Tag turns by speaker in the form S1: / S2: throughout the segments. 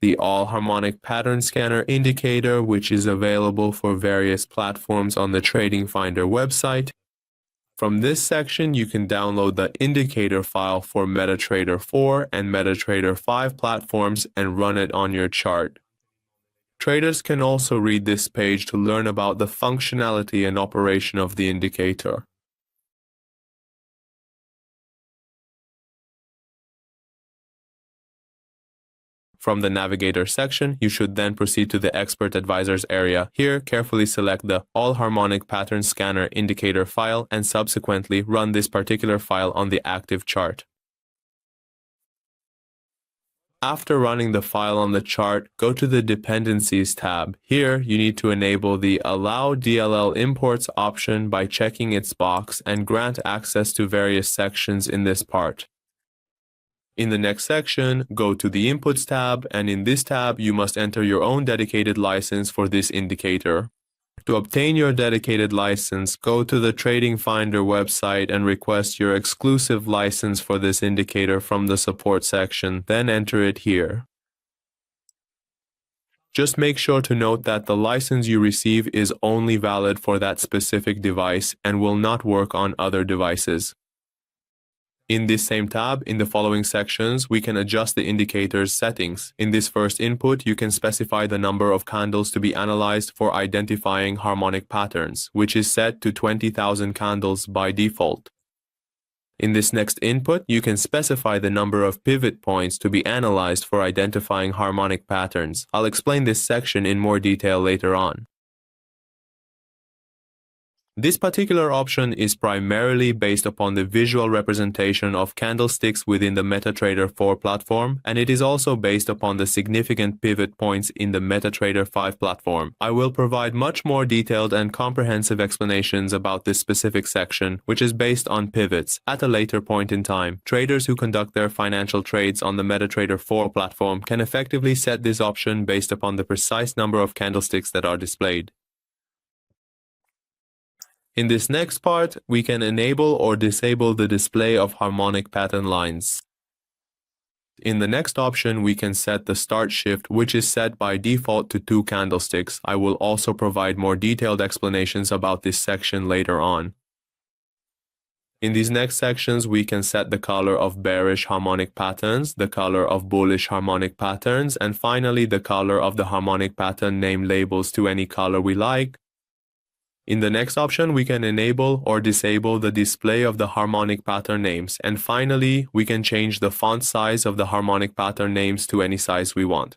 S1: the All Harmonic Patterns Scanner indicator, which is available for various platforms on the TradingFinder website. From this section, you can download the indicator file for MetaTrader 4 and MetaTrader 5 platforms and run it on your chart. Traders can also read this page to learn about the functionality and operation of the indicator. From the Navigator section, you should then proceed to the Expert Advisors area. Here, carefully select the All Harmonic Patterns Scanner indicator file and subsequently run this particular file on the active chart. After running the file on the chart, go to the Dependencies tab. Here, you need to enable the Allow DLL Imports option by checking its box and grant access to various sections in this part. In the next section, go to the Inputs tab, and in this tab, you must enter your own dedicated license for this indicator. To obtain your dedicated license, go to the TradingFinder website and request your exclusive license for this indicator from the support section, then enter it here. Just make sure to note that the license you receive is only valid for that specific device and will not work on other devices. In this same tab, in the following sections, we can adjust the indicator's settings. In this first input, you can specify the number of candles to be analyzed for identifying harmonic patterns, which is set to 20,000 candles by default. In this next input, you can specify the number of pivot points to be analyzed for identifying harmonic patterns. I'll explain this section in more detail later on. This particular option is primarily based upon the visual representation of candlesticks within the MetaTrader 4 platform, and it is also based upon the significant pivot points in the MetaTrader 5 platform. I will provide much more detailed and comprehensive explanations about this specific section, which is based on pivots, at a later point in time. Traders who conduct their financial trades on the MetaTrader 4 platform can effectively set this option based upon the precise number of candlesticks that are displayed. In this next part, we can enable or disable the display of harmonic pattern lines. In the next option, we can set the start shift, which is set by default to 2 candlesticks. I will also provide more detailed explanations about this section later on. In these next sections, we can set the color of bearish harmonic patterns, the color of bullish harmonic patterns, and finally the color of the harmonic pattern name labels to any color we like. In the next option, we can enable or disable the display of the harmonic pattern names. And finally, we can change the font size of the harmonic pattern names to any size we want.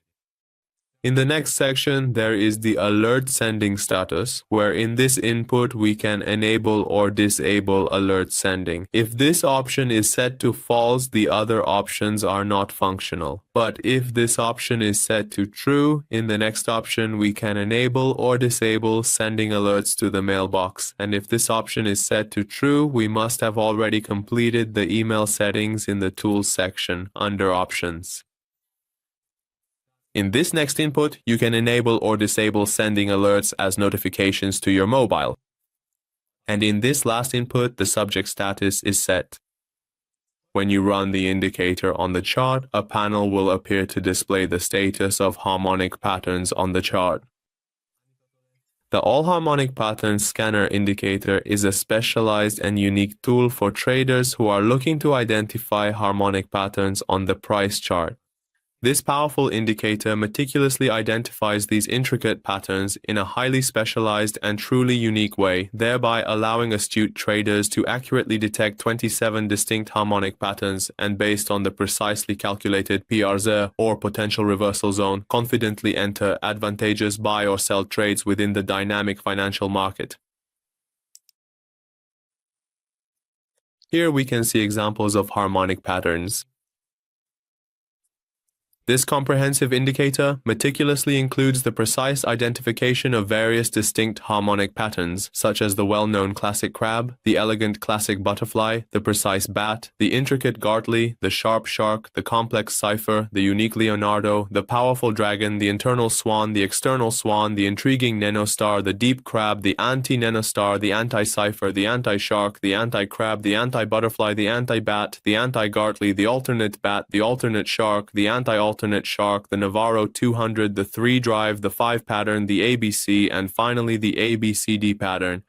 S1: In the next section, there is the alert sending status, where in this input we can enable or disable alert sending. If this option is set to false, the other options are not functional. But if this option is set to true, in the next option we can enable or disable sending alerts to the mailbox. And if this option is set to true, we must have already completed the email settings in the Tools section under Options. In this next input, you can enable or disable sending alerts as notifications to your mobile. And in this last input, the subject status is set. When you run the indicator on the chart, a panel will appear to display the status of harmonic patterns on the chart. The All Harmonic Patterns Scanner indicator is a specialized and unique tool for traders who are looking to identify harmonic patterns on the price chart. This powerful indicator meticulously identifies these intricate patterns in a highly specialized and truly unique way, thereby allowing astute traders to accurately detect 27 distinct harmonic patterns and, based on the precisely calculated PRZ or potential reversal zone, confidently enter advantageous buy or sell trades within the dynamic financial market. Here we can see examples of harmonic patterns. This comprehensive indicator meticulously includes the precise identification of various distinct harmonic patterns, such as the well-known classic crab, the elegant classic butterfly, the precise bat, the intricate Gartley, the sharp shark, the complex cipher, the unique Leonardo, the powerful dragon, the internal swan, the external swan, the intriguing nanostar, the deep crab, the anti-nanostar, the anti-cipher, the anti-shark, the anti-crab, the anti-butterfly, the anti-bat, the anti-Gartley, the alternate bat, the alternate shark, the anti-alternate alternate shark, the Navarro 200, the 3 drive, the 5 pattern, the ABC, and finally the ABCD pattern.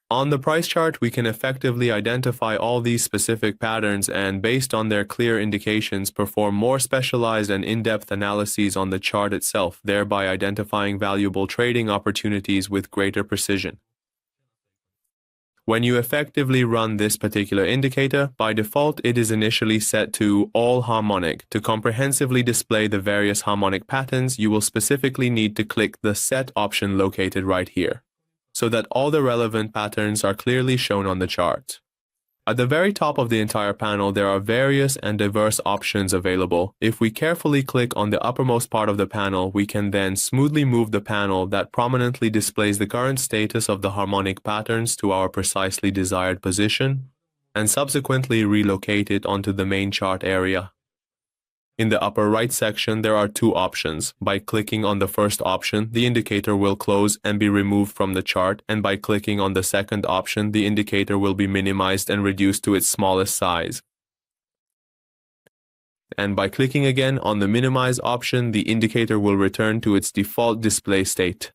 S1: On the price chart, we can effectively identify all these specific patterns and, based on their clear indications, perform more specialized and in-depth analyses on the chart itself, thereby identifying valuable trading opportunities with greater precision. When you effectively run this particular indicator, by default it is initially set to All Harmonic. To comprehensively display the various harmonic patterns, you will specifically need to click the Set option located right here, so that all the relevant patterns are clearly shown on the chart. At the very top of the entire panel, there are various and diverse options available. If we carefully click on the uppermost part of the panel, we can then smoothly move the panel that prominently displays the current status of the harmonic patterns to our precisely desired position, and subsequently relocate it onto the main chart area. In the upper right section, there are two options. By clicking on the first option, the indicator will close and be removed from the chart, and by clicking on the second option, the indicator will be minimized and reduced to its smallest size. And by clicking again on the minimize option, the indicator will return to its default display state.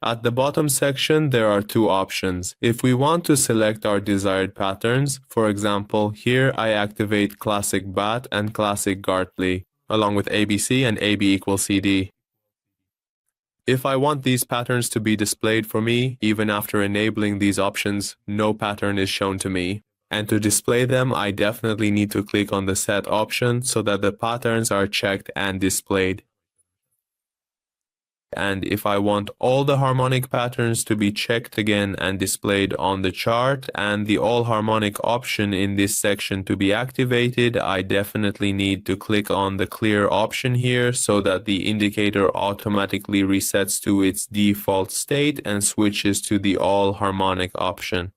S1: At the bottom section, there are two options. If we want to select our desired patterns, for example, here I activate Classic BAT and Classic Gartley, along with ABC and AB equals CD. If I want these patterns to be displayed for me, even after enabling these options, no pattern is shown to me. And to display them, I definitely need to click on the Set option so that the patterns are checked and displayed. And if I want all the harmonic patterns to be checked again and displayed on the chart and the all harmonic option in this section to be activated, I definitely need to click on the clear option here so that the indicator automatically resets to its default state and switches to the all harmonic option.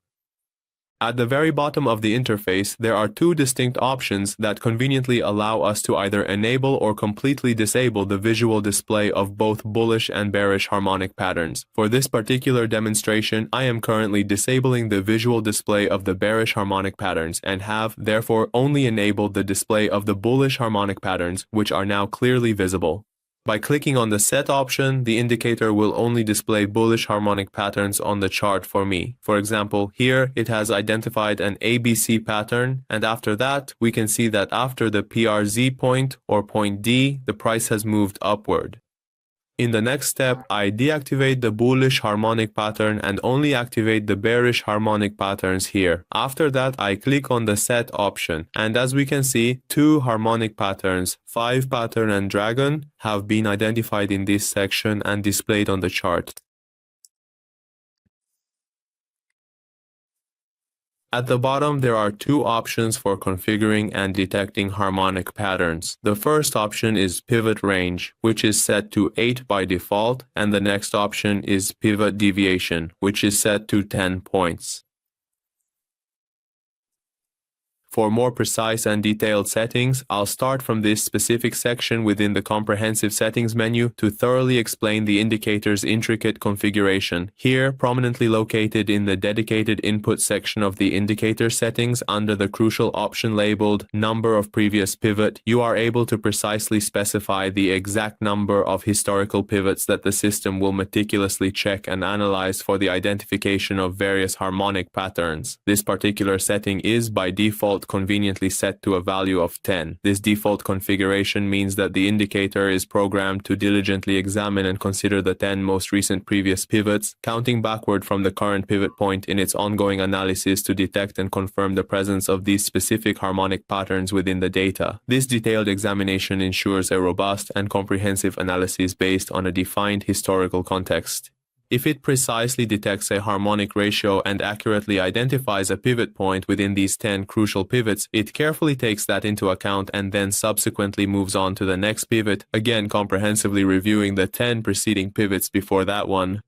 S1: At the very bottom of the interface, there are two distinct options that conveniently allow us to either enable or completely disable the visual display of both bullish and bearish harmonic patterns. For this particular demonstration, I am currently disabling the visual display of the bearish harmonic patterns and have, therefore, only enabled the display of the bullish harmonic patterns, which are now clearly visible. By clicking on the Set option, the indicator will only display bullish harmonic patterns on the chart for me. For example, here it has identified an ABC pattern, and after that, we can see that after the PRZ point or point D, the price has moved upward. In the next step, I deactivate the bullish harmonic pattern and only activate the bearish harmonic patterns here. After that, I click on the Set option, and as we can see, two harmonic patterns, 5 pattern and dragon, have been identified in this section and displayed on the chart. At the bottom, there are two options for configuring and detecting harmonic patterns. The first option is pivot range, which is set to 8 by default, and the next option is pivot deviation, which is set to 10 points. For more precise and detailed settings, I'll start from this specific section within the comprehensive settings menu to thoroughly explain the indicator's intricate configuration. Here, prominently located in the dedicated input section of the indicator settings under the crucial option labeled number of previous pivot, you are able to precisely specify the exact number of historical pivots that the system will meticulously check and analyze for the identification of various harmonic patterns. This particular setting is, by default, conveniently set to a value of 10. This default configuration means that the indicator is programmed to diligently examine and consider the 10 most recent previous pivots, counting backward from the current pivot point in its ongoing analysis to detect and confirm the presence of these specific harmonic patterns within the data. This detailed examination ensures a robust and comprehensive analysis based on a defined historical context. If it precisely detects a harmonic ratio and accurately identifies a pivot point within these 10 crucial pivots, it carefully takes that into account and then subsequently moves on to the next pivot, again comprehensively reviewing the 10 preceding pivots before that one.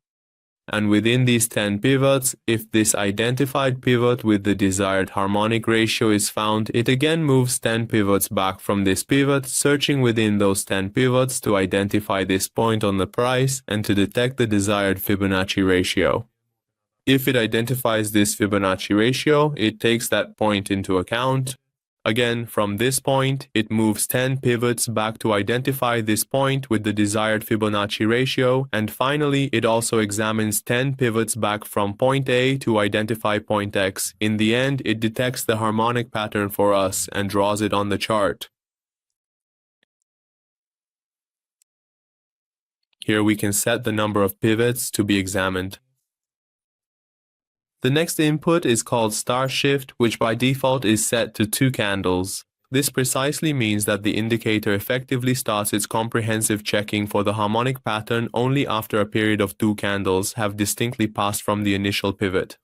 S1: And within these 10 pivots, if this identified pivot with the desired harmonic ratio is found, it again moves 10 pivots back from this pivot, searching within those 10 pivots to identify this point on the price and to detect the desired Fibonacci ratio. If it identifies this Fibonacci ratio, it takes that point into account Again, from this point, it moves 10 pivots back to identify this point with the desired Fibonacci ratio, and finally, it also examines 10 pivots back from point A to identify point X. In the end, it detects the harmonic pattern for us and draws it on the chart. Here we can set the number of pivots to be examined. The next input is called star shift, which by default is set to 2 candles. This precisely means that the indicator effectively starts its comprehensive checking for the harmonic pattern only after a period of 2 candles have distinctly passed from the initial pivot.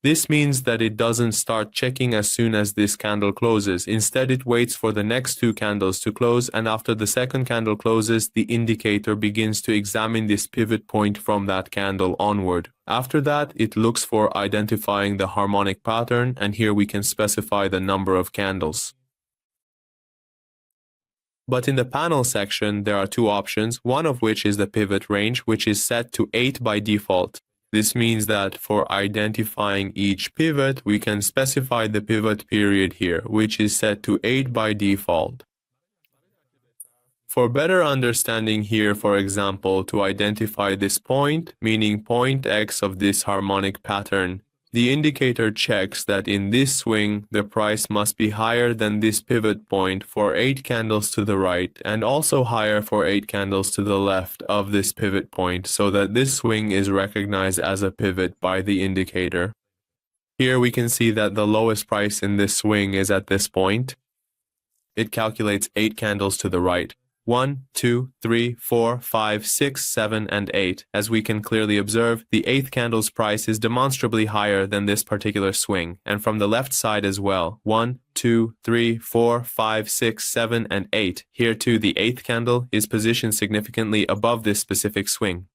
S1: This means that it doesn't start checking as soon as this candle closes. Instead, it waits for the next 2 candles to close, and after the second candle closes, the indicator begins to examine this pivot point from that candle onward. After that, it looks for identifying the harmonic pattern, and here we can specify the number of candles. But in the panel section, there are 2 options, one of which is the pivot range, which is set to 8 by default. This means that for identifying each pivot, we can specify the pivot period here, which is set to 8 by default. For better understanding here, for example, to identify this point, meaning point X of this harmonic pattern, the indicator checks that in this swing, the price must be higher than this pivot point for 8 candles to the right and also higher for 8 candles to the left of this pivot point so that this swing is recognized as a pivot by the indicator. Here we can see that the lowest price in this swing is at this point. It calculates 8 candles to the right. 1, 2, 3, 4, 5, 6, 7, and 8. As we can clearly observe, the 8th candle's price is demonstrably higher than this particular swing, and from the left side as well. 1, 2, 3, 4, 5, 6, 7, and 8. Here too, the 8th candle is positioned significantly above this specific swing.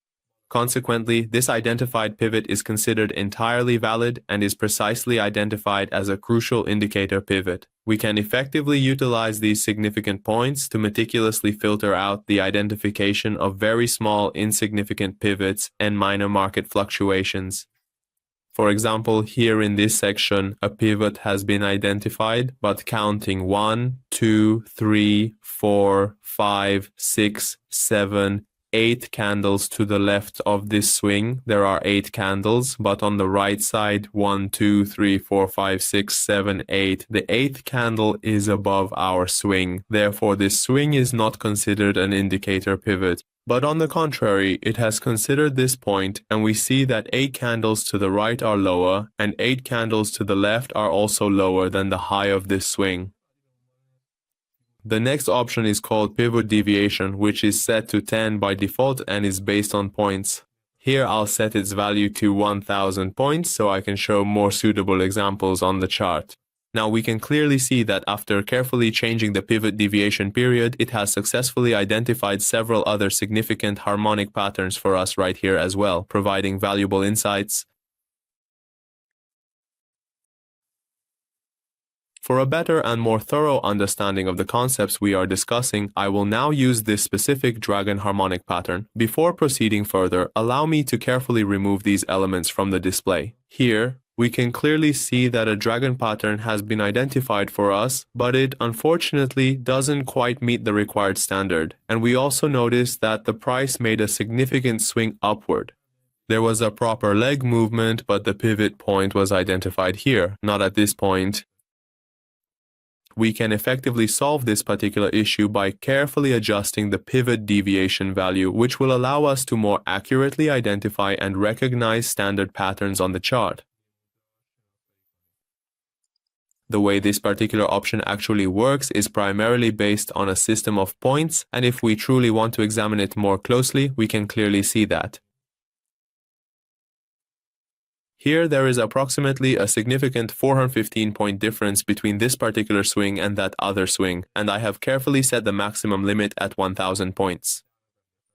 S1: Consequently, this identified pivot is considered entirely valid and is precisely identified as a crucial indicator pivot. We can effectively utilize these significant points to meticulously filter out the identification of very small, insignificant pivots and minor market fluctuations. For example, here in this section, a pivot has been identified, but counting 1, 2, 3, 4, 5, 6, 7, 8 candles to the left of this swing. There are 8 candles, but on the right side, 1, 2, 3, 4, 5, 6, 7, 8. The 8th candle is above our swing. Therefore, this swing is not considered an indicator pivot. But on the contrary, it has considered this point, and we see that 8 candles to the right are lower, and 8 candles to the left are also lower than the high of this swing. The next option is called pivot deviation, which is set to 10 by default and is based on points. Here I'll set its value to 1000 points so I can show more suitable examples on the chart. Now we can clearly see that after carefully changing the pivot deviation period, it has successfully identified several other significant harmonic patterns for us right here as well, providing valuable insights. For a better and more thorough understanding of the concepts we are discussing, I will now use this specific dragon harmonic pattern. Before proceeding further, allow me to carefully remove these elements from the display. Here, we can clearly see that a dragon pattern has been identified for us, but it unfortunately doesn't quite meet the required standard. And we also notice that the price made a significant swing upward. There was a proper leg movement, but the pivot point was identified here, not at this point. We can effectively solve this particular issue by carefully adjusting the pivot deviation value, which will allow us to more accurately identify and recognize standard patterns on the chart. The way this particular option actually works is primarily based on a system of points, and if we truly want to examine it more closely, we can clearly see that. Here there is approximately a significant 415-point difference between this particular swing and that other swing, and I have carefully set the maximum limit at 1000 points.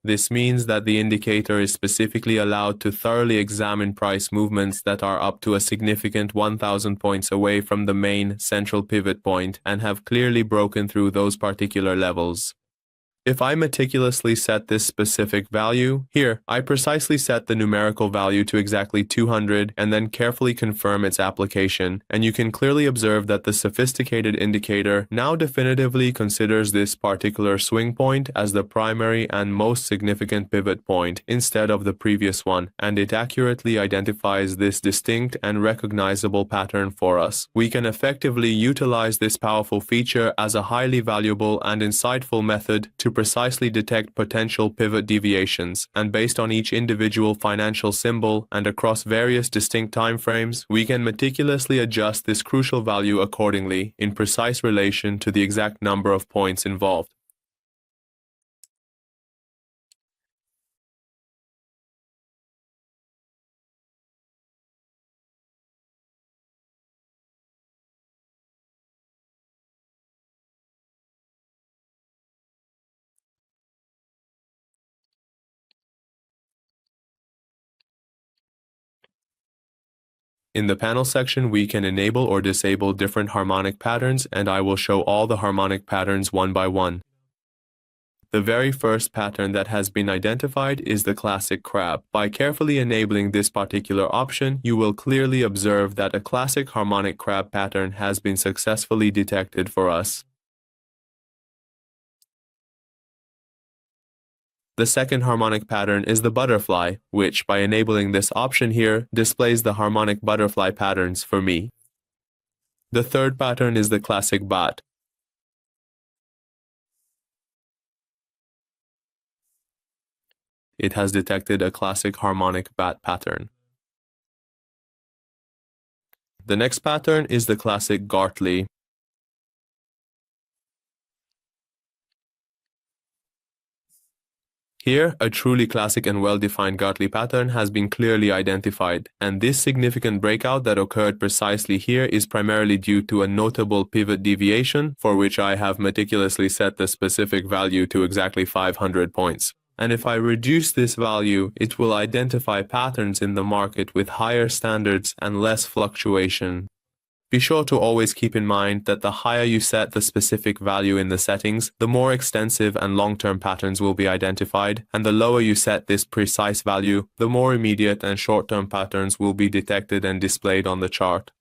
S1: This means that the indicator is specifically allowed to thoroughly examine price movements that are up to a significant 1000 points away from the main central pivot point and have clearly broken through those particular levels. If I meticulously set this specific value, here, I precisely set the numerical value to exactly 200 and then carefully confirm its application, and you can clearly observe that the sophisticated indicator now definitively considers this particular swing point as the primary and most significant pivot point instead of the previous one, and it accurately identifies this distinct and recognizable pattern for us. We can effectively utilize this powerful feature as a highly valuable and insightful method to precisely detect potential pivot deviations, and based on each individual financial symbol and across various distinct timeframes, we can meticulously adjust this crucial value accordingly in precise relation to the exact number of points involved. In the panel section, we can enable or disable different harmonic patterns, and I will show all the harmonic patterns one by one. The very first pattern that has been identified is the classic crab. By carefully enabling this particular option, you will clearly observe that a classic harmonic crab pattern has been successfully detected for us. The second harmonic pattern is the butterfly, which, by enabling this option here, displays the harmonic butterfly patterns for me. The third pattern is the classic bat. It has detected a classic harmonic bat pattern. The next pattern is the classic Gartley. Here, a truly classic and well-defined Gartley pattern has been clearly identified, and this significant breakout that occurred precisely here is primarily due to a notable pivot deviation, for which I have meticulously set the specific value to exactly 500 points. And if I reduce this value, it will identify patterns in the market with higher standards and less fluctuation. Be sure to always keep in mind that the higher you set the specific value in the settings, the more extensive and long-term patterns will be identified, and the lower you set this precise value, the more immediate and short-term patterns will be detected and displayed on the chart.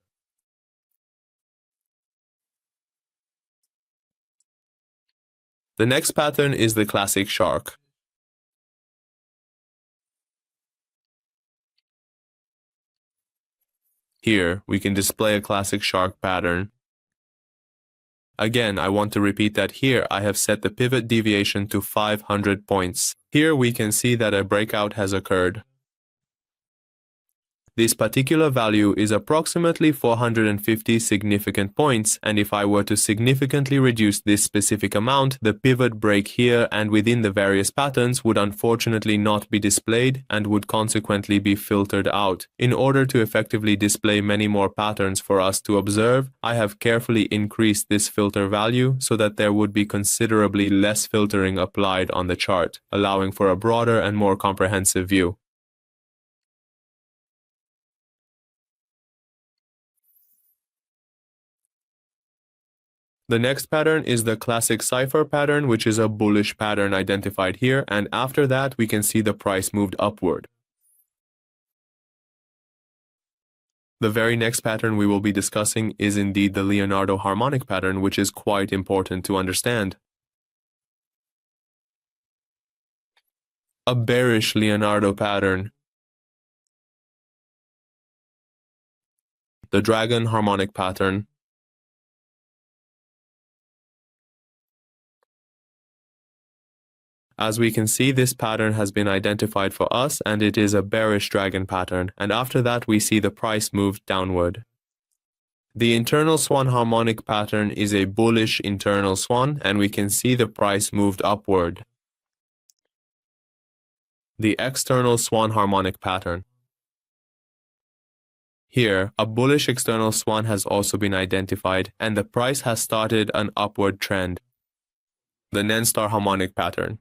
S1: The next pattern is the classic shark. Here, we can display a classic shark pattern. Again, I want to repeat that here I have set the pivot deviation to 500 points. Here we can see that a breakout has occurred. This particular value is approximately 450 significant points, and if I were to significantly reduce this specific amount, the pivot break here and within the various patterns would unfortunately not be displayed and would consequently be filtered out. In order to effectively display many more patterns for us to observe, I have carefully increased this filter value so that there would be considerably less filtering applied on the chart, allowing for a broader and more comprehensive view. The next pattern is the classic cipher pattern, which is a bullish pattern identified here, and after that we can see the price moved upward. The very next pattern we will be discussing is indeed the Leonardo harmonic pattern, which is quite important to understand. A bearish Leonardo pattern. The dragon harmonic pattern. As we can see, this pattern has been identified for us, and it is a bearish dragon pattern, and after that we see the price move downward. The Internal Swan harmonic pattern is a bullish internal swan, and we can see the price moved upward. The External Swan harmonic pattern. Here, a bullish external swan has also been identified, and the price has started an upward trend. The Nen-Star harmonic pattern.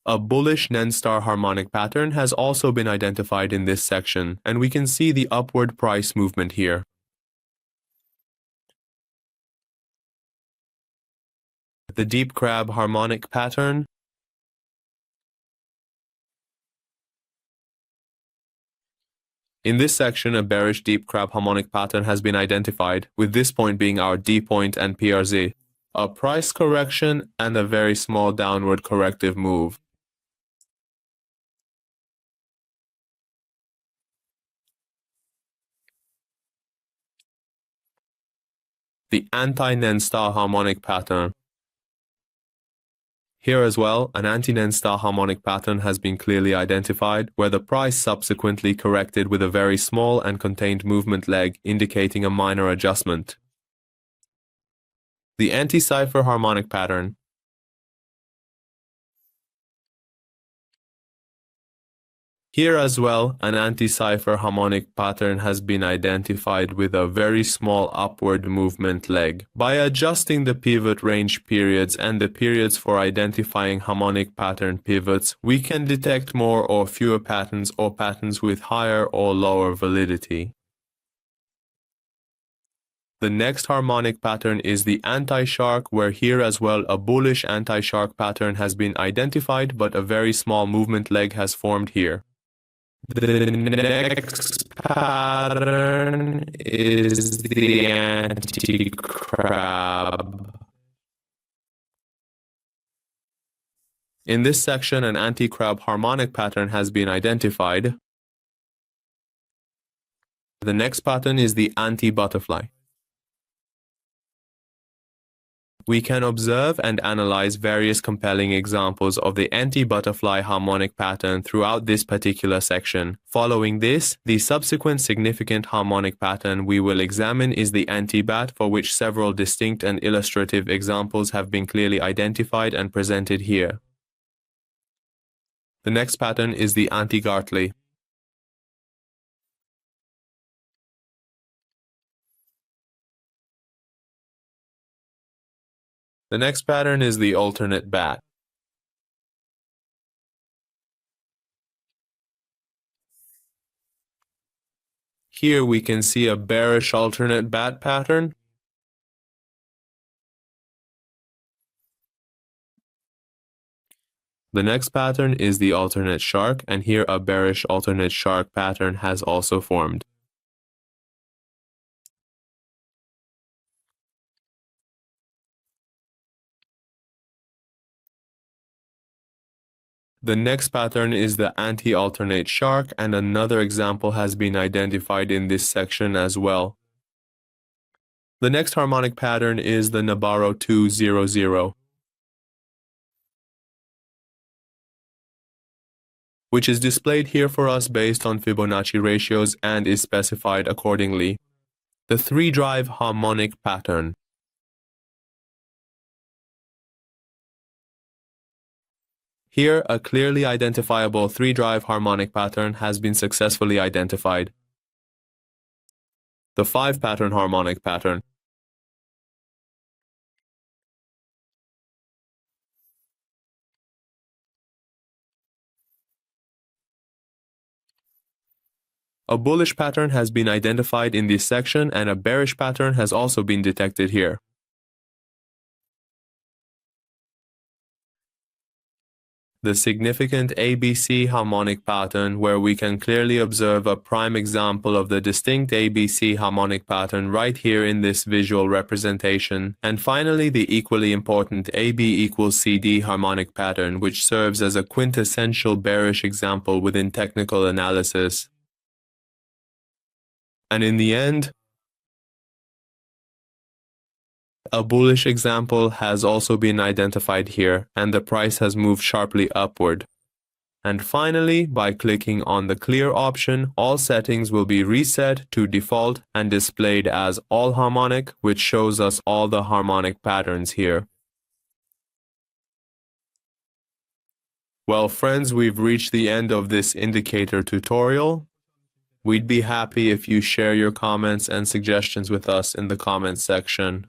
S1: A bullish Nen-Star harmonic pattern has also been identified in this section, and we can see the upward price movement here. the deep crab harmonic pattern. In this section, a bearish deep crab harmonic pattern has been identified, with this point being our D point and PRZ. A price correction and a very small downward corrective move. The anti-Nenstar harmonic pattern. Here as well, an anti-Nenstar harmonic pattern has been clearly identified, where the price subsequently corrected with a very small and contained movement leg, indicating a minor adjustment. The anti-cipher harmonic pattern. Here as well, an anti-cipher harmonic pattern has been identified with a very small upward movement leg. By adjusting the pivot range periods and the periods for identifying harmonic pattern pivots, we can detect more or fewer patterns or patterns with higher or lower validity. The next harmonic pattern is the anti-shark, where here as well a bullish anti-shark pattern has been identified, but a very small movement leg has formed here. The next pattern is the anti-crab. In this section, an anti-crab harmonic pattern has been identified. The next pattern is the anti-butterfly. We can observe and analyze various compelling examples of the anti-butterfly harmonic pattern throughout this particular section. Following this, the subsequent significant harmonic pattern we will examine is the anti-bat, for which several distinct and illustrative examples have been clearly identified and presented here. The next pattern is the anti-Gartley. The next pattern is the alternate bat. Here we can see a bearish alternate bat pattern. The next pattern is the alternate shark, and here a bearish alternate shark pattern has also formed. The next pattern is the anti-alternate shark, and another example has been identified in this section as well. The next harmonic pattern is the Nabarro 200, which is displayed here for us based on Fibonacci ratios and is specified accordingly. The 3-drive harmonic pattern. Here, a clearly identifiable 3-drive harmonic pattern has been successfully identified. The 5-pattern harmonic pattern. A bullish pattern has been identified in this section, and a bearish pattern has also been detected here. The significant ABC harmonic pattern, where we can clearly observe a prime example of the distinct ABC harmonic pattern right here in this visual representation. And finally, the equally important AB equals CD harmonic pattern, which serves as a quintessential bearish example within technical analysis. And in the end, a bullish example has also been identified here, and the price has moved sharply upward. And finally, by clicking on the clear option, all settings will be reset to default and displayed as all harmonic, which shows us all the harmonic patterns here. Well, friends, we've reached the end of this indicator tutorial. We'd be happy if you share your comments and suggestions with us in the comments section.